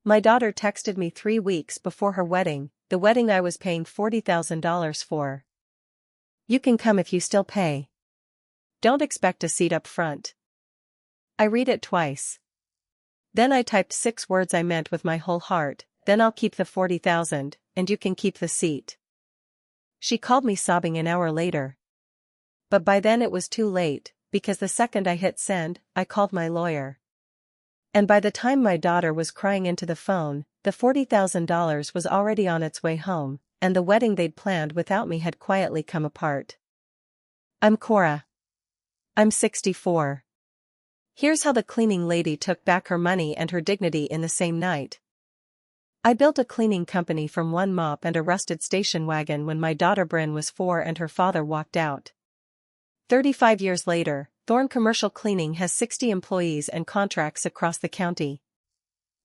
My daughter texted me 3 weeks before her wedding, the wedding I was paying $40,000 for. You can come if you still pay. Don't expect a seat up front. I read it twice. Then I typed 6 words I meant with my whole heart, then I'll keep the 40,000, and you can keep the seat. She called me sobbing an hour later. But by then it was too late, because the second I hit send, I called my lawyer. And by the time my daughter was crying into the phone, the $40,000 was already on its way home, and the wedding they'd planned without me had quietly come apart. I'm Cora. I'm 64. Here's how the cleaning lady took back her money and her dignity in the same night. I built a cleaning company from one mop and a rusted station wagon when my daughter Bryn was 4 and her father walked out. 35 years later, Thorne Commercial Cleaning has 60 employees and contracts across the county.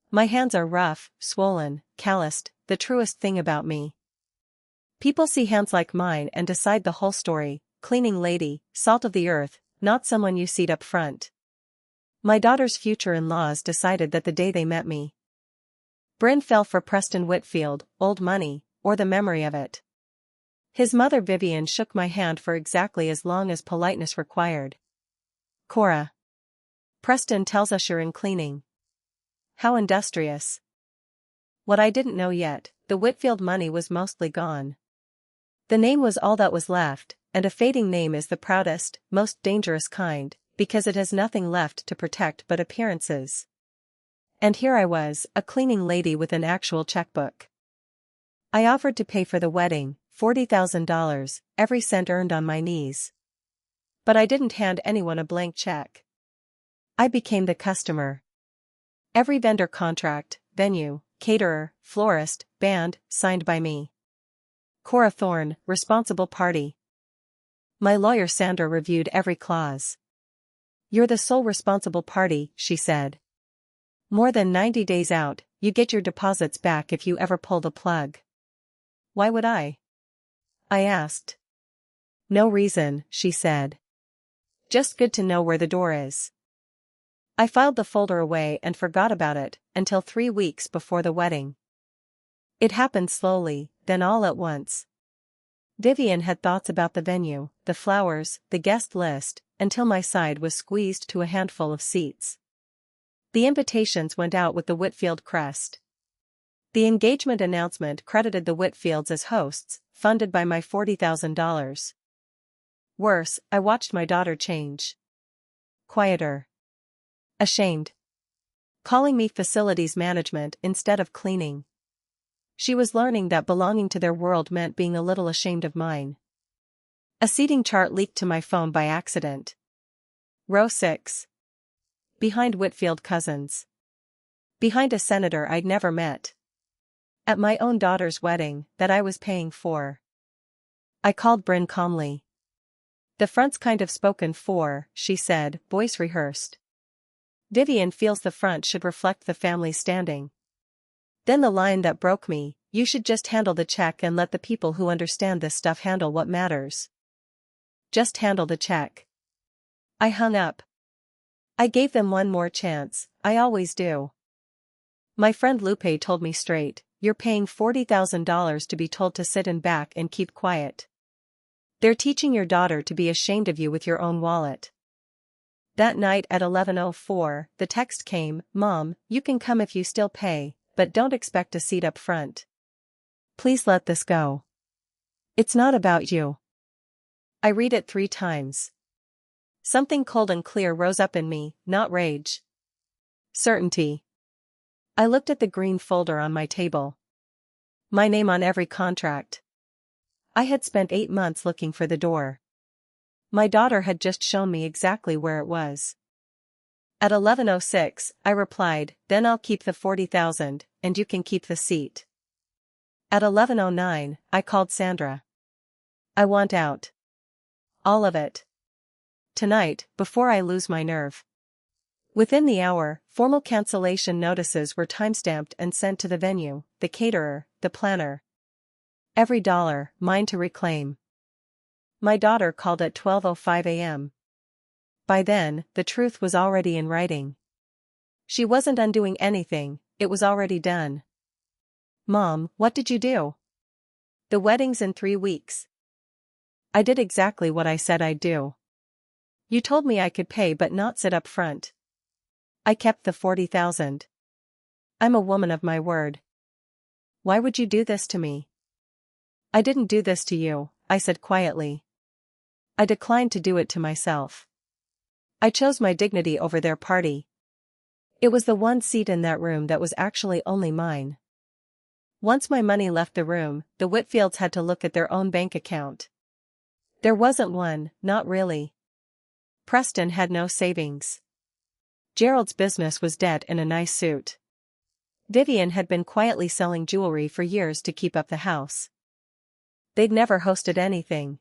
My hands are rough, swollen, calloused, the truest thing about me. People see hands like mine and decide the whole story: cleaning lady, salt of the earth, not someone you seat up front. My daughter's future in-laws decided that the day they met me. Bryn fell for Preston Whitfield, old money, or the memory of it. His mother Vivian shook my hand for exactly as long as politeness required. Cora. Preston tells us you're in cleaning. How industrious. What I didn't know yet, the Whitfield money was mostly gone. The name was all that was left, and a fading name is the proudest, most dangerous kind, because it has nothing left to protect but appearances. And here I was, a cleaning lady with an actual checkbook. I offered to pay for the wedding, $40,000, every cent earned on my knees. But I didn't hand anyone a blank check. I became the customer. Every vendor contract, venue, caterer, florist, band, signed by me. Cora Thorne, responsible party. My lawyer Sandra reviewed every clause. You're the sole responsible party, she said. More than 90 days out, you get your deposits back if you ever pull the plug. Why would I asked. No reason, she said. Just good to know where the door is. I filed the folder away and forgot about it, until 3 weeks before the wedding. It happened slowly, then all at once. Vivian had thoughts about the venue, the flowers, the guest list, until my side was squeezed to a handful of seats. The invitations went out with the Whitfield crest. The engagement announcement credited the Whitfields as hosts, funded by my $40,000. Worse, I watched my daughter change. Quieter. Ashamed. Calling me facilities management instead of cleaning. She was learning that belonging to their world meant being a little ashamed of mine. A seating chart leaked to my phone by accident. Row 6. Behind Whitfield cousins. Behind a senator I'd never met. At my own daughter's wedding, that I was paying for. I called Bryn calmly. The front's kind of spoken for, she said, voice rehearsed. Vivian feels the front should reflect the family's standing. Then the line that broke me: you should just handle the check and let the people who understand this stuff handle what matters. Just handle the check. I hung up. I gave them one more chance, I always do. My friend Lupe told me straight, you're paying $40,000 to be told to sit in back and keep quiet. They're teaching your daughter to be ashamed of you with your own wallet. That night at 11:04, the text came: Mom, you can come if you still pay, but don't expect a seat up front. Please let this go. It's not about you. I read it 3 times. Something cold and clear rose up in me, not rage. Certainty. I looked at the green folder on my table. My name on every contract. I had spent 8 months looking for the door. My daughter had just shown me exactly where it was. At 11:06, I replied, then I'll keep the 40,000, and you can keep the seat. At 11:09, I called Sandra. I want out. All of it. Tonight, before I lose my nerve. Within the hour, formal cancellation notices were timestamped and sent to the venue, the caterer, the planner. Every dollar, mine to reclaim. My daughter called at 12:05 a.m. By then, the truth was already in writing. She wasn't undoing anything, it was already done. Mom, what did you do? The wedding's in 3 weeks. I did exactly what I said I'd do. You told me I could pay but not sit up front. I kept the 40,000. I'm a woman of my word. Why would you do this to me? I didn't do this to you, I said quietly. I declined to do it to myself. I chose my dignity over their party. It was the one seat in that room that was actually only mine. Once my money left the room, the Whitfields had to look at their own bank account. There wasn't one, not really. Preston had no savings. Gerald's business was dead in a nice suit. Vivian had been quietly selling jewelry for years to keep up the house. They'd never hosted anything.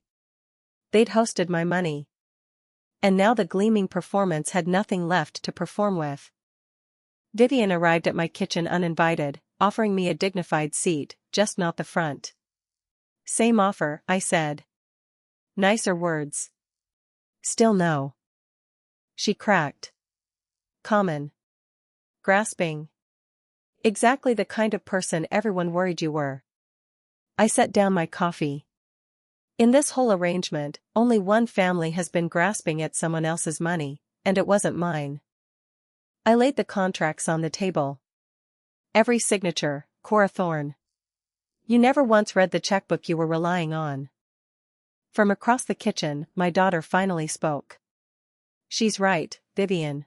They'd hosted my money. And now the gleaming performance had nothing left to perform with. Vivian arrived at my kitchen uninvited, offering me a dignified seat, just not the front. Same offer, I said. Nicer words. Still no. She cracked. Common. Grasping. Exactly the kind of person everyone worried you were. I set down my coffee. In this whole arrangement, only one family has been grasping at someone else's money, and it wasn't mine. I laid the contracts on the table. Every signature, Cora Thorne. You never once read the checkbook you were relying on. From across the kitchen, my daughter finally spoke. She's right, Vivian.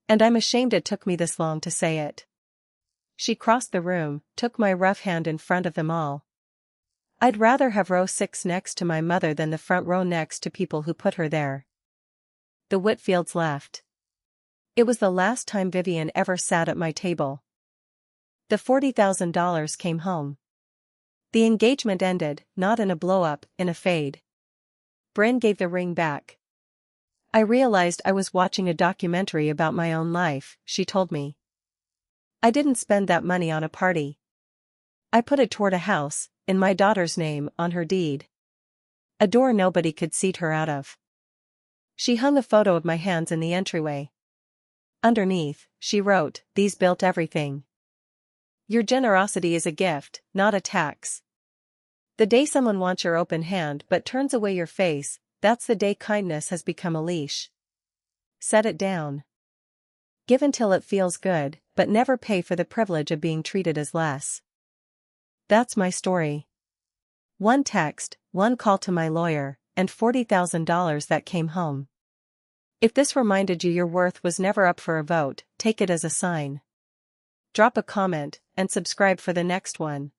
And I'm ashamed it took me this long to say it. She crossed the room, took my rough hand in front of them all. I'd rather have row 6 next to my mother than the front row next to people who put her there. The Whitfields laughed. It was the last time Vivian ever sat at my table. The $40,000 came home. The engagement ended, not in a blow-up, in a fade. Bryn gave the ring back. I realized I was watching a documentary about my own life, she told me. I didn't spend that money on a party. I put it toward a house, in my daughter's name, on her deed. A door nobody could seat her out of. She hung a photo of my hands in the entryway. Underneath, she wrote, "These built everything. Your generosity is a gift, not a tax. The day someone wants your open hand but turns away your face, that's the day kindness has become a leash. Set it down. Give until it feels good, but never pay for the privilege of being treated as less." That's my story. One text, one call to my lawyer, and $40,000 that came home. If this reminded you your worth was never up for a vote, take it as a sign. Drop a comment, and subscribe for the next one.